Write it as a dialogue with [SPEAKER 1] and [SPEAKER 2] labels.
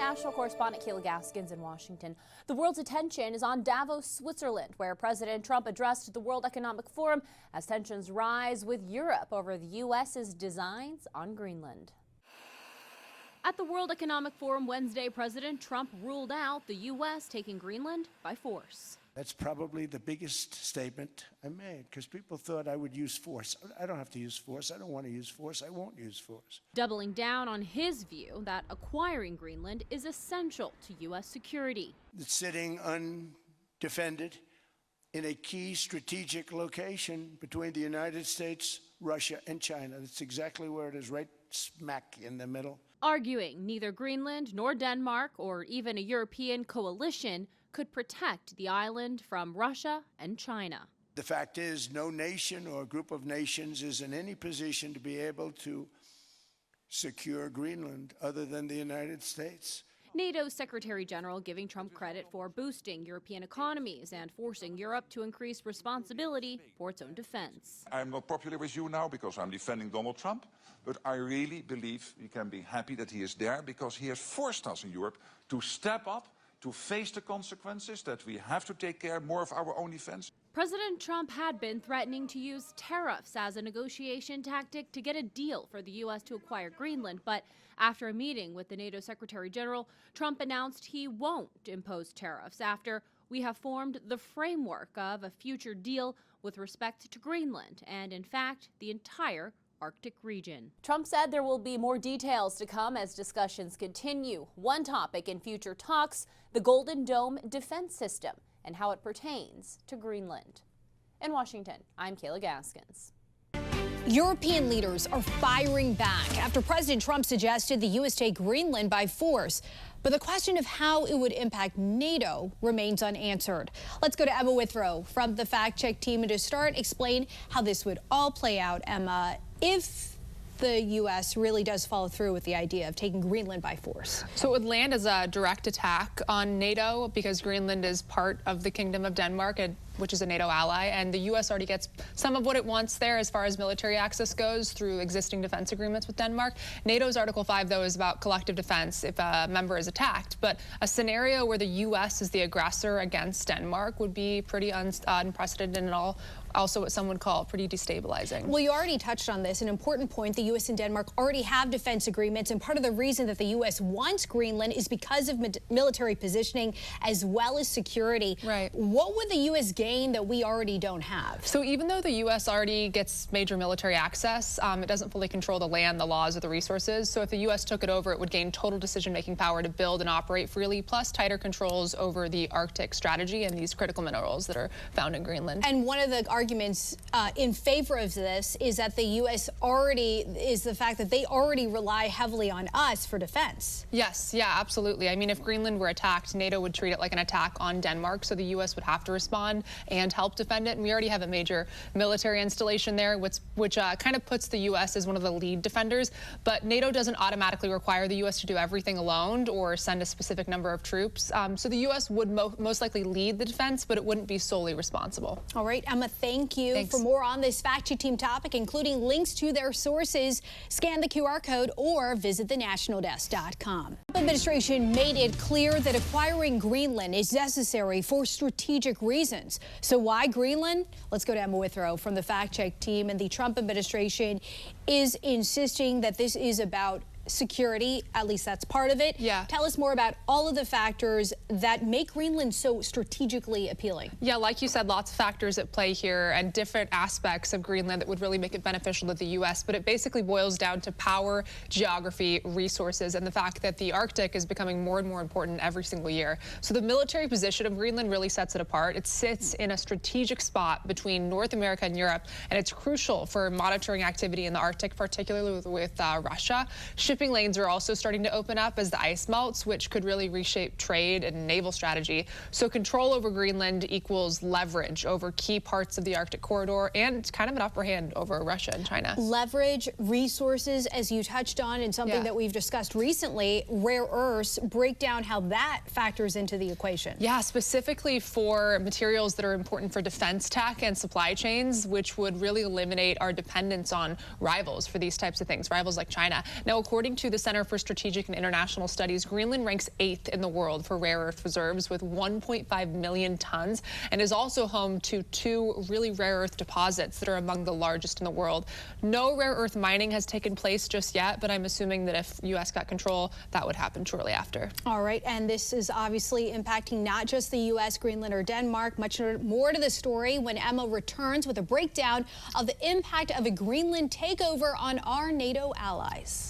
[SPEAKER 1] national correspondent Kayla Gaskins in Washington. The world's attention is on Davos, Switzerland, where President Trump addressed the World Economic Forum as tensions rise with Europe over the U.S.'s designs on Greenland. At the World Economic Forum Wednesday, President Trump ruled out the U.S. taking Greenland by force.
[SPEAKER 2] That's probably the biggest statement I made, because people thought I would use force. I don't have to use force. I don't want to use force. I won't use force.
[SPEAKER 1] Doubling down on his view that acquiring Greenland is essential to U.S. security.
[SPEAKER 2] It's sitting undefended in a key strategic location between the United States, Russia, and China. That's exactly where it is, right smack in the middle.
[SPEAKER 1] Arguing neither Greenland nor Denmark or even a European coalition could protect the island from Russia and China.
[SPEAKER 2] The fact is, no nation or group of nations is in any position to be able to secure Greenland other than the United States.
[SPEAKER 1] NATO's Secretary General giving Trump credit for boosting European economies and forcing Europe to increase responsibility for its own defense.
[SPEAKER 3] I'm not popular with you now because I'm defending Donald Trump, but I really believe we can be happy that he is there because he has forced us in Europe to step up, to face the consequences, that we have to take care more of our own defense.
[SPEAKER 1] President Trump had been threatening to use tariffs as a negotiation tactic to get a deal for the U.S. to acquire Greenland, but after a meeting with the NATO Secretary General, Trump announced he won't impose tariffs after we have formed the framework of a future deal with respect to Greenland and, in fact, the entire Arctic region. Trump said there will be more details to come as discussions continue. One topic in future talks, the Golden Dome defense system and how it pertains to Greenland. In Washington, I'm Kayla Gaskins.
[SPEAKER 4] European leaders are firing back after President Trump suggested the U.S. take Greenland by force. But the question of how it would impact NATO remains unanswered. Let's go to Emma Withrow from the Fact Check team and to start, explain how this would all play out, Emma, if the U.S. really does follow through with the idea of taking Greenland by force.
[SPEAKER 5] So it would land as a direct attack on NATO because Greenland is part of the Kingdom of Denmark, which is a NATO ally, and the U.S. already gets some of what it wants there as far as military access goes through existing defense agreements with Denmark. NATO's Article 5, though, is about collective defense if a member is attacked. But a scenario where the U.S. is the aggressor against Denmark would be pretty unprecedented and also what some would call pretty destabilizing.
[SPEAKER 4] Well, you already touched on this. An important point, the U.S. and Denmark already have defense agreements, and part of the reason that the U.S. wants Greenland is because of military positioning as well as security.
[SPEAKER 5] Right.
[SPEAKER 4] What would the U.S. gain that we already don't have?
[SPEAKER 5] So even though the U.S. already gets major military access, it doesn't fully control the land, the laws, or the resources. So if the U.S. took it over, it would gain total decision-making power to build and operate freely, plus tighter controls over the Arctic strategy and these critical minerals that are found in Greenland.
[SPEAKER 4] And one of the arguments in favor of this is that the U.S. is the fact that they already rely heavily on us for defense.
[SPEAKER 5] Yes, yeah, absolutely. I mean, if Greenland were attacked, NATO would treat it like an attack on Denmark, so the U.S. would have to respond and help defend it. And we already have a major military installation there, which kind of puts the U.S. as one of the lead defenders. But NATO doesn't automatically require the U.S. to do everything alone or send a specific number of troops. So the U.S. would most likely lead the defense, but it wouldn't be solely responsible.
[SPEAKER 4] All right, Emma, thank you.
[SPEAKER 5] Thanks.
[SPEAKER 4] For more on this Fact Check Team topic, including links to their sources, scan the QR code or visit thenationaldesk.com. The administration made it clear that acquiring Greenland is necessary for strategic reasons. So why Greenland? Let's go to Emma Withrow from the Fact Check Team. And the Trump administration is insisting that this is about security, at least that's part of it.
[SPEAKER 5] Yeah.
[SPEAKER 4] Tell us more about all of the factors that make Greenland so strategically appealing.
[SPEAKER 5] Yeah, like you said, lots of factors at play here and different aspects of Greenland that would really make it beneficial to the U.S., but it basically boils down to power, geography, resources, and the fact that the Arctic is becoming more and more important every single year. So the military position of Greenland really sets it apart. It sits in a strategic spot between North America and Europe, and it's crucial for monitoring activity in the Arctic, particularly with Russia. Shipping lanes are also starting to open up as the ice melts, which could really reshape trade and naval strategy. So control over Greenland equals leverage over key parts of the Arctic corridor and kind of an upper hand over Russia and China.
[SPEAKER 4] Leverage, resources, as you touched on, and something that we've discussed recently, rare earths. Break down how that factors into the equation.
[SPEAKER 5] Yeah, specifically for materials that are important for defense tech and supply chains, which would really eliminate our dependence on rivals for these types of things, rivals like China. Now, according according to the Center for Strategic and International Studies, Greenland ranks 8th in the world for rare earth reserves with 1.5 million tons, and is also home to 2 really rare earth deposits that are among the largest in the world. No rare earth mining has taken place just yet, but I'm assuming that if U.S. got control, that would happen shortly after.
[SPEAKER 4] All right, and this is obviously impacting not just the U.S., Greenland, or Denmark. Much more to the story when Emma returns with a breakdown of the impact of a Greenland takeover on our NATO allies.